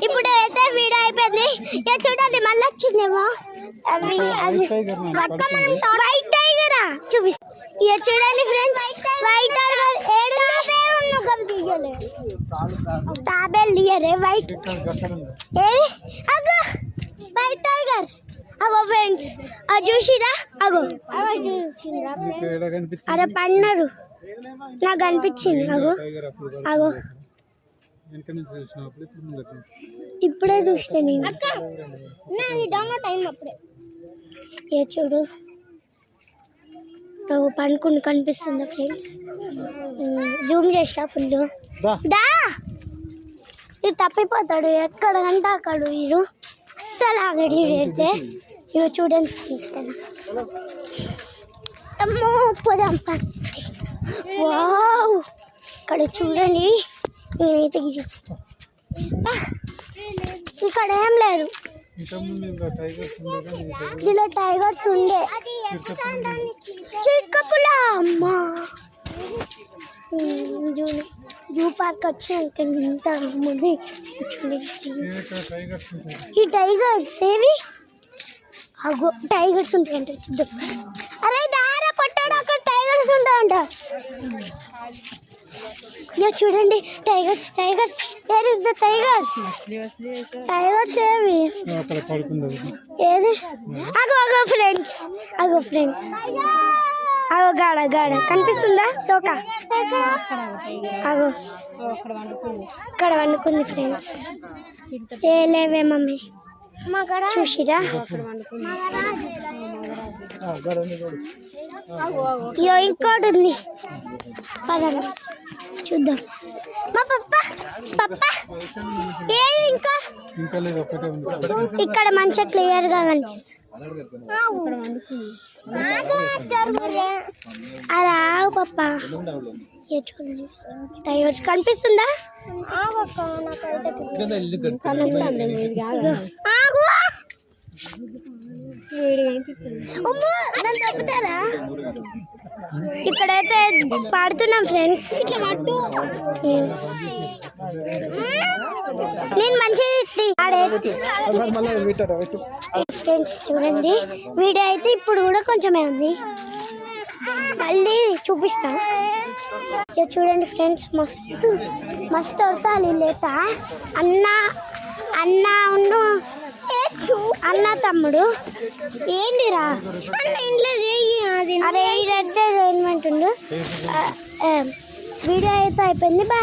ఇప్పుడు అయితే వీడియో అయిపోయింది. ఇక చూడండి మళ్ళీ వచ్చిందేమో అవి వైట్ టైగర్ చూపిస్తా. ఇక చూడండి ఫ్రెండ్స్ వైట్ టైగర్ తాబేలు తీయరే వైట్ ఏది అగో వైట్ టైగర్ అగో ఫ్రెండ్స్ అది చూసిరా అగో అరే పన్నారు నాకు కనిపించింది అగో అగో ఇప్పుడే చూసిన నేను డౌన్లోడ్ అయింది అప్పుడే. ఏ చూడు పండుకుని కనిపిస్తుందా ఫ్రెండ్స్ జూమ్ చేసిన ఫుల్ దా ఇది తప్పిపోతాడు ఎక్కడ కంటే అక్కడ వీరు అస్సలు ఆగడి అయితే ఇవి చూడండి ఫ్రెండ్స్ కదా అమ్మో పోదాం వావ్ ఇక్కడ చూడండి నేనైతే ఇక్కడ ఏం లేదు ఇలా టైగర్స్ ఉండే చిక్కపుల అమ్మా జూ పార్క్ వచ్చి ఇంత ముందు ఈ టైగర్స్ ఏవి అగో టైగర్స్ ఉంటాయంట చూద్దాం. అరే దారా పట్టాడు అక్కడ టైగర్స్ ఉంటాయంట. ఇక చూడండి tigers tigers where is the tigers tigers ఏవి ఏది అగో అగో ఫ్రెండ్స్ అగో ఫ్రెండ్స్ అగో గాడ గాడ కనిపిస్తుందా తోక అగో ఇక్కడ వండుకుంది ఫ్రెండ్స్ ఏ లేవే మమ్మీ చూసిరా ఇయో ఇంకోటి ఉంది పదండి చూద్దాం. మా పప్ప పప్ప ఏది ఇంకా ఇక్కడ మంచిగా క్లియర్ గా కనిపిస్తుంది. అరే ఆగు పప్ప చూడండి టైగర్స్ కనిపిస్తుందా తప్పుతారా ఇక్కడైతే పాడుతున్నాం ఫ్రెండ్స్ నేను మంచిగా ఫ్రెండ్స్ చూడండి వీడియో అయితే ఇప్పుడు కూడా కొంచెమే ఉంది మళ్ళీ చూపిస్తా. చూడండి ఫ్రెండ్స్ మస్తు మస్తు వడతాను లేక అన్న అన్న అన్న తమ్ముడు ఏంటిరా అరే ఎంటర్టైన్మెంట్ ఉండు. వీడియో అయితే అయిపోయింది. బాయ్.